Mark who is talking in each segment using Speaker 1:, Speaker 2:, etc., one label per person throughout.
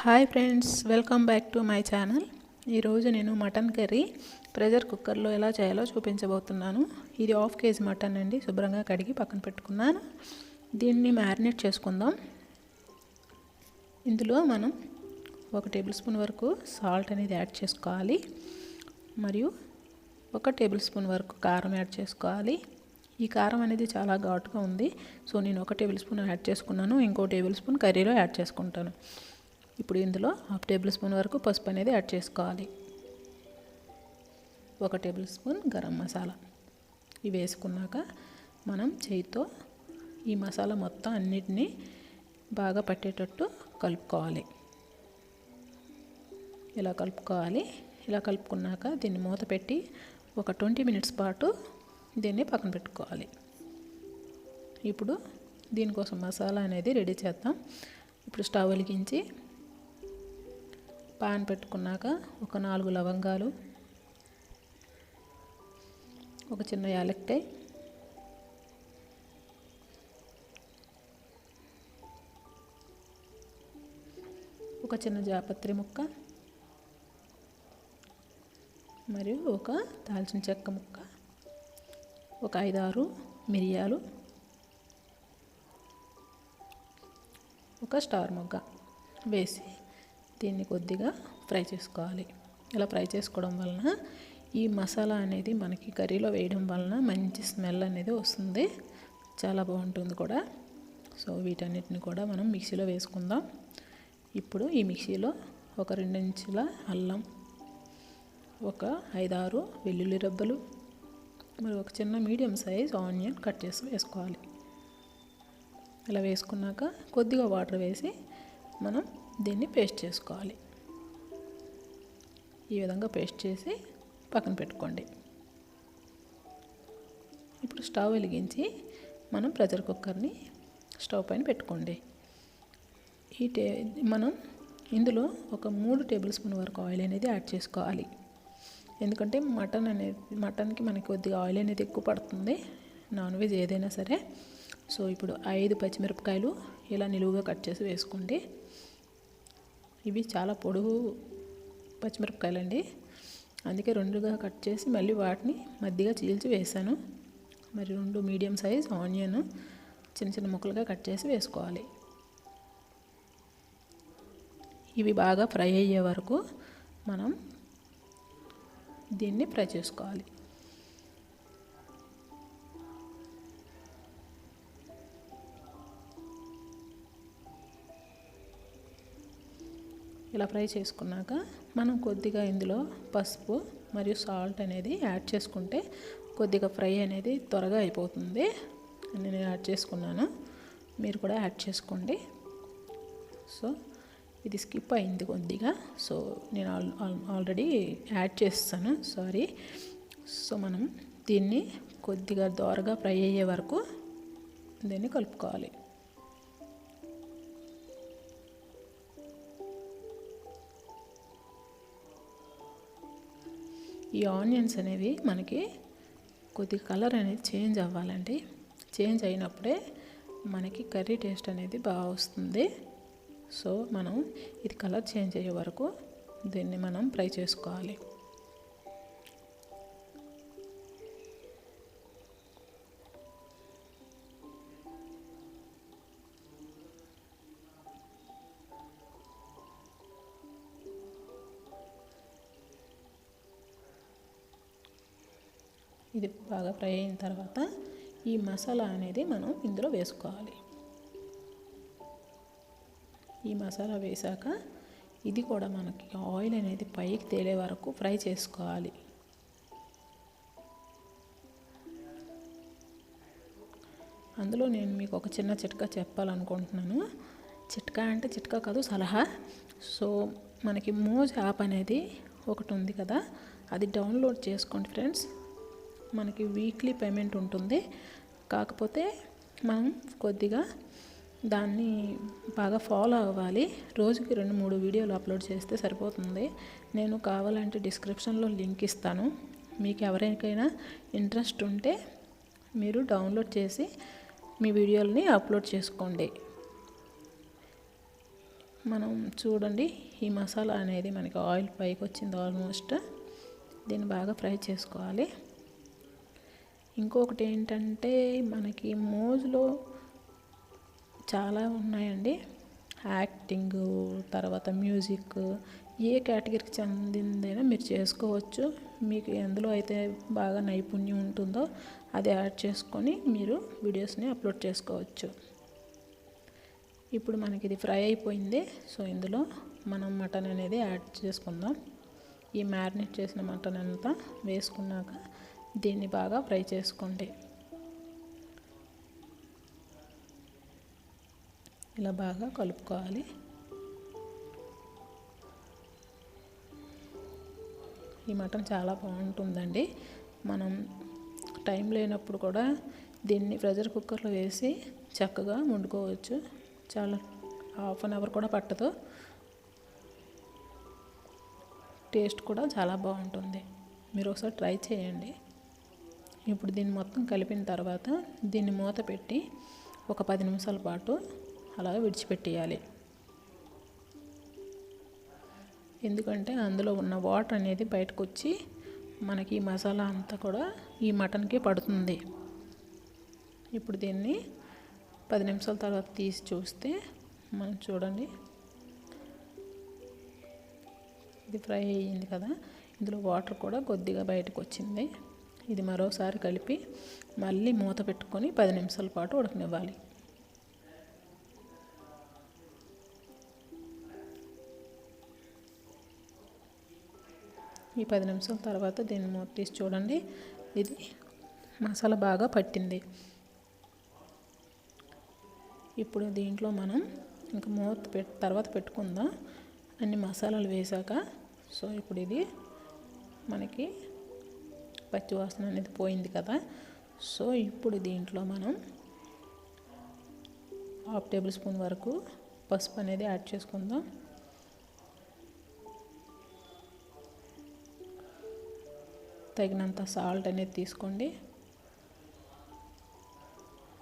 Speaker 1: Hi friends, welcome back to my channel. ఈరోజు నేను mutton curry pressure కుక్కర్లో ఎలా చేయాలో చూపించబోతున్నాను. ఇది 1/2 కేజీ మటన్ అండి. శుభ్రంగా కడిగి పక్కన పెట్టుకున్నాను. దీన్ని మ్యారినేట్ చేసుకుందాం. ఇందులో మనం 1 టేబుల్ స్పూన్ వరకు సాల్ట్ అనేది యాడ్ చేసుకోవాలి. మరియు 1 టేబుల్ స్పూన్ వరకు కారం యాడ్ చేసుకోవాలి. ఈ కారం అనేది చాలా ఘాటుగా ఉంది. సో నేను 1 టేబుల్ స్పూన్ యాడ్ చేసుకున్నాను. ఇంకో టేబుల్ స్పూన్ కర్రీలో యాడ్ చేసుకుంటాను. ఇప్పుడు ఇందులో 1/2 టేబుల్ స్పూన్ వరకు పసుపు అనేది యాడ్ చేసుకోవాలి. 1 టేబుల్ స్పూన్ గరం మసాలా. ఇవి వేసుకున్నాక మనం చేయితో ఈ మసాలా మొత్తం అన్నిటినీ బాగా పట్టేటట్టు కలుపుకోవాలి. ఇలా కలుపుకోవాలి. ఇలా కలుపుకున్నాక దీన్ని మూత పెట్టి ఒక 20 మినిట్స్ పాటు దీన్ని పక్కన పెట్టుకోవాలి. ఇప్పుడు దీనికోసం మసాలా అనేది రెడీ చేద్దాం. ఇప్పుడు స్టవ్ వెలిగించి పాన్ పెట్టుకున్నాక ఒక 4 లవంగాలు, ఒక చిన్న యాలక్కాయ, ఒక చిన్న జాపత్రి ముక్క మరియు ఒక దాల్చిన చెక్క ముక్క, ఒక 5-6 మిరియాలు, ఒక స్టార్ మొగ్గ వేసి దీన్ని కొద్దిగా ఫ్రై చేసుకోవాలి. ఇలా ఫ్రై చేసుకోవడం వలన ఈ మసాలా అనేది మనకి కర్రీలో వేయడం వలన మంచి స్మెల్ అనేది వస్తుంది. చాలా బాగుంటుంది కూడా. సో వీటన్నిటిని కూడా మనం మిక్సీలో వేసుకుందాం. ఇప్పుడు ఈ మిక్సీలో ఒక 2 ఇంచుల అల్లం, ఒక 5-6 వెల్లుల్లి రెబ్బలు, మరి ఒక చిన్న మీడియం సైజ్ ఆనియన్ కట్ చేసి వేసుకోవాలి. ఇలా వేసుకున్నాక కొద్దిగా వాటర్ వేసి మనం దీన్ని పేస్ట్ చేసుకోవాలి. ఈ విధంగా పేస్ట్ చేసి పక్కన పెట్టుకోండి. ఇప్పుడు స్టవ్ వెలిగించి మనం ప్రెషర్ కుక్కర్ని స్టవ్ పైన పెట్టుకోండి. మనం ఇందులో ఒక 3 టేబుల్ స్పూన్ వరకు ఆయిల్ అనేది యాడ్ చేసుకోవాలి. ఎందుకంటే మటన్కి మనకి కొద్దిగా ఆయిల్ అనేది ఎక్కువ పడుతుంది, నాన్ వెజ్ ఏదైనా సరే. సో ఇప్పుడు 5 పచ్చిమిరపకాయలు ఇలా నిలువుగా కట్ చేసి వేసుకోండి. ఇవి చాలా పొడవు పచ్చిమిరపకాయలు అండి, అందుకే 2గా కట్ చేసి మళ్ళీ వాటిని మధ్యగా చీల్చి వేసాను. మరి 2 మీడియం సైజ్ ఆనియన్ చిన్న చిన్న ముక్కలుగా కట్ చేసి వేసుకోవాలి. ఇవి బాగా ఫ్రై అయ్యే వరకు మనం దీన్ని ఫ్రై చేసుకోవాలి. ఇలా ఫ్రై చేసుకున్నాక మనం కొద్దిగా ఇందులో పసుపు మరియు సాల్ట్ అనేది యాడ్ చేసుకుంటే కొద్దిగా ఫ్రై అనేది త్వరగా అయిపోతుంది. నేను యాడ్ చేసుకున్నాను, మీరు కూడా యాడ్ చేసుకోండి. సో ఇది స్కిప్ అయింది కొద్దిగా, సో నేను ఆల్రెడీ యాడ్ చేస్తాను, సారీ. సో మనం దీన్ని కొద్దిగా దోరగా ఫ్రై అయ్యే వరకు దీన్ని కలుపుకోవాలి. ఈ ఆనియన్స్ అనేవి మనకి కొద్దిగా కలర్ అనేది చేంజ్ అవ్వాలండి. చేంజ్ అయినప్పుడే మనకి కర్రీ టేస్ట్ అనేది బాగా వస్తుంది. సో మనం ఇది కలర్ చేంజ్ అయ్యే వరకు దీన్ని మనం ఫ్రై చేసుకోవాలి. ఇది బాగా ఫ్రై అయిన తర్వాత ఈ మసాలా అనేది మనం ఇందులో వేసుకోవాలి. ఈ మసాలా వేసాక ఇది కూడా మనకి ఆయిల్ అనేది పైకి తేలే వరకు ఫ్రై చేసుకోవాలి. అందులో నేను మీకు ఒక చిన్న చిట్కా చెప్పాలనుకుంటున్నాను. చిట్కా అంటే చిట్కా కాదు, సలహా. సో మనకి మోజ్ యాప్ అనేది ఒకటి ఉంది కదా, అది డౌన్లోడ్ చేసుకోండి ఫ్రెండ్స్. మనకి వీక్లీ పేమెంట్ ఉంటుంది. కాకపోతే మనం కొద్దిగా దాన్ని బాగా ఫాలో అవ్వాలి. రోజుకి 2-3 వీడియోలు అప్లోడ్ చేస్తే సరిపోతుంది. నేను కావాలంటే డిస్క్రిప్షన్లో లింక్ ఇస్తాను. మీకు ఎవరికైనా ఇంట్రెస్ట్ ఉంటే మీరు డౌన్లోడ్ చేసి మీ వీడియోలని అప్లోడ్ చేసుకోండి. మనం చూడండి, ఈ మసాలా అనేది మనకి ఆయిల్ పైకి వచ్చింది ఆల్మోస్ట్. దీన్ని బాగా ఫ్రై చేసుకోవాలి. ఇంకొకటి ఏంటంటే మనకి మోజులో చాలా ఉన్నాయండి. యాక్టింగ్, తర్వాత మ్యూజిక్, ఏ కేటగిరీకి చెందిందైనా మీరు చేసుకోవచ్చు. మీకు ఎందులో అయితే బాగా నైపుణ్యం ఉంటుందో అది యాడ్ చేసుకొని మీరు వీడియోస్ని అప్లోడ్ చేసుకోవచ్చు. ఇప్పుడు మనకి ఇది ఫ్రై అయిపోయింది. సో ఇందులో మనం మటన్ అనేది యాడ్ చేసుకుందాం. ఈ మ్యారినేట్ చేసిన మటన్ అంతా వేసుకున్నాక దీన్ని బాగా ఫ్రై చేసుకోండి. ఇలా బాగా కలుపుకోవాలి. ఈ మటన్ చాలా బాగుంటుందండి. మనం టైం లేనప్పుడు కూడా దీన్ని ప్రెషర్ కుక్కర్లో వేసి చక్కగా వండుకోవచ్చు. చాలా హాఫ్ అన్ అవర్ కూడా పట్టదు. టేస్ట్ కూడా చాలా బాగుంటుంది. మీరు ఒకసారి ట్రై చేయండి. ఇప్పుడు దీన్ని మొత్తం కలిపిన తర్వాత దీన్ని మూత పెట్టి ఒక 10 నిమిషాల పాటు అలా విడిచిపెట్టేయాలి. ఎందుకంటే అందులో ఉన్న వాటర్ అనేది బయటకు వచ్చి మనకి ఈ మసాలా అంతా కూడా ఈ మటన్కి పడుతుంది. ఇప్పుడు దీన్ని 10 నిమిషాల తర్వాత తీసి చూస్తే మనం చూడండి, ఇది ఫ్రై అయ్యింది కదా. ఇందులో వాటర్ కూడా కొద్దిగా బయటకు వచ్చింది. ఇది మరోసారి కలిపి మళ్ళీ మూత పెట్టుకొని 10 నిమిషాల పాటు ఉడకనివ్వాలి. ఈ 10 నిమిషాల తర్వాత దీన్ని మూత తీసి చూడండి, ఇది మసాలా బాగా పట్టింది. ఇప్పుడు దీంట్లో మనం ఇంకా మూత తర్వాత పెట్టుకుందాం, అన్ని మసాలాలు వేసాక. సో ఇప్పుడు ఇది మనకి పచ్చి వాసన అనేది పోయింది కదా. సో ఇప్పుడు దీంట్లో మనం 1/2 టేబుల్ స్పూన్ వరకు పసుపు అనేది యాడ్ చేసుకుందాం. తగినంత సాల్ట్ అనేది తీసుకోండి.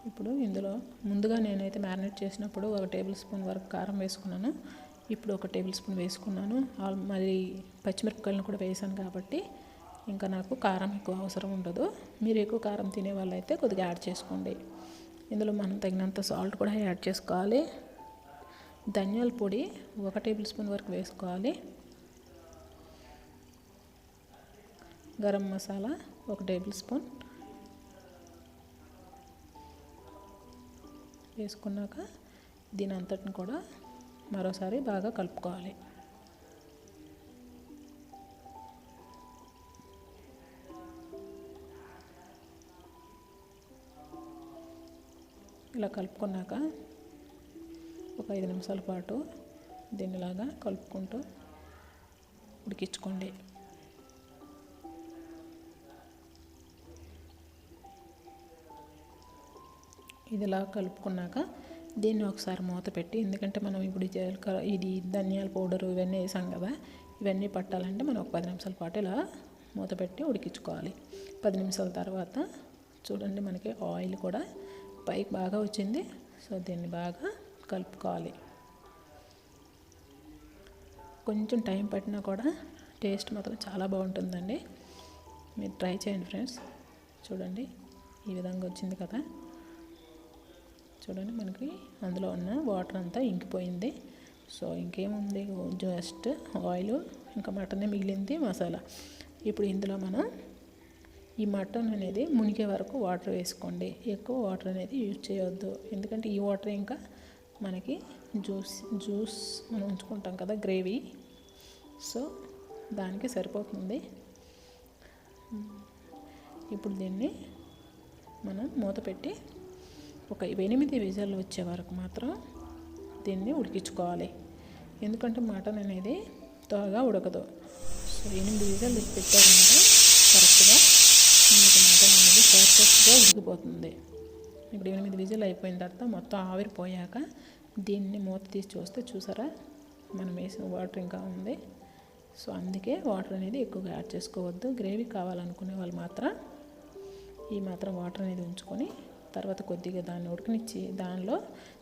Speaker 1: ఇప్పుడు ఇందులో ముందుగా నేనైతే మ్యారినేట్ చేసినప్పుడు 1 టేబుల్ స్పూన్ వరకు కారం వేసుకున్నాను. ఇప్పుడు 1 టేబుల్ స్పూన్ వేసుకున్నాను. మరి పచ్చిమిరపకాయలను కూడా వేసాను కాబట్టి ఇంకా నాకు కారం ఎక్కువ అవసరం ఉండదు. మీరు ఎక్కువ కారం తినే వాళ్ళైతే కొద్దిగా యాడ్ చేసుకోండి. ఇందులో మనం తగినంత సాల్ట్ కూడా యాడ్ చేసుకోవాలి. ధనియాల పొడి 1 టేబుల్ స్పూన్ వరకు వేసుకోవాలి. గరం మసాలా 1 టేబుల్ స్పూన్ వేసుకున్నాక దీని అంతటిని కూడా మరోసారి బాగా కలుపుకోవాలి. ఇలా కలుపుకున్నాక ఒక 5 నిమిషాల పాటు దీనిలాగా కలుపుకుంటూ ఉడికించుకోండి. ఇదిలా కలుపుకున్నాక దీన్ని ఒకసారి మూత పెట్టి, ఎందుకంటే మనం ఇప్పుడు ఇది ధనియాల పౌడరు ఇవన్నీ వేసాం కదా, ఇవన్నీ పట్టాలంటే మనం ఒక 10 నిమిషాల పాటు ఇలా మూత పెట్టి ఉడికించుకోవాలి. 10 నిమిషాల తర్వాత చూడండి, మనకి ఆయిల్ కూడా పైకి బాగా వచ్చింది. సో దీన్ని బాగా కలుపుకోవాలి. కొంచెం టైం పట్టినా కూడా టేస్ట్ మాత్రం చాలా బాగుంటుందండి. మీరు ట్రై చేయండి ఫ్రెండ్స్. చూడండి, ఈ విధంగా వచ్చింది కదా. చూడండి, మనకి అందులో ఉన్న వాటర్ అంతా ఇంకిపోయింది. సో ఇంకేముంది, జస్ట్ ఆయిల్ ఇంకా మటనే మిగిలింది, మసాలా. ఇప్పుడు ఇందులో మనం ఈ మటన్ అనేది మునిగే వరకు వాటర్ వేసుకోండి. ఎక్కువ వాటర్ అనేది యూజ్ చేయొద్దు, ఎందుకంటే ఈ వాటర్ ఇంకా మనకి జ్యూస్ మనం ఉంచుకుంటాం కదా, గ్రేవీ. సో దానికి సరిపోతుంది. ఇప్పుడు దీన్ని మనం మూత పెట్టి ఒక 8 విజిల్లు వచ్చే వరకు మాత్రం దీన్ని ఉడికించుకోవాలి. ఎందుకంటే మటన్ అనేది త్వరగా ఉడకదు. సో 8 విజిల్లు పెట్టారంటే కరెక్ట్గా మీకు మటన్ అనేది పర్ఫెక్ట్గా ఉడికిపోతుంది. ఇప్పుడు 8 విజిల్ అయిపోయిన తర్వాత మొత్తం ఆవిరిపోయాక దీన్ని మూత తీసి చూస్తే చూసారా, మనం వేసిన వాటర్ ఇంకా ఉంది. సో అందుకే వాటర్ అనేది ఎక్కువగా యాడ్ చేసుకోవద్దు. గ్రేవీ కావాలనుకునే వాళ్ళు మాత్రం ఈ మాత్రం వాటర్ అనేది ఉంచుకొని తర్వాత కొద్దిగా దాన్ని ఉడకనిచ్చి దానిలో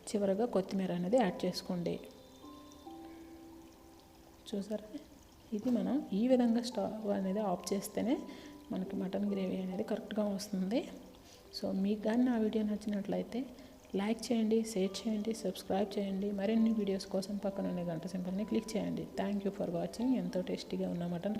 Speaker 1: చివరగా కొత్తిమీర అనేది యాడ్ చేసుకోండి. చూసారా, ఇది మనం ఈ విధంగా స్టవ్ అనేది ఆఫ్ చేస్తేనే మనకి మటన్ గ్రేవీ అనేది కరెక్ట్గా వస్తుంది. సో మీకు కానీ నా వీడియో నచ్చినట్లయితే లైక్ చేయండి, షేర్ చేయండి, సబ్స్క్రైబ్ చేయండి. మరిన్ని వీడియోస్ కోసం పక్కన ఉన్న గంట సింబల్ని క్లిక్ చేయండి. Thank you for watching. ఎంతో టేస్టీగా ఉన్న మటన్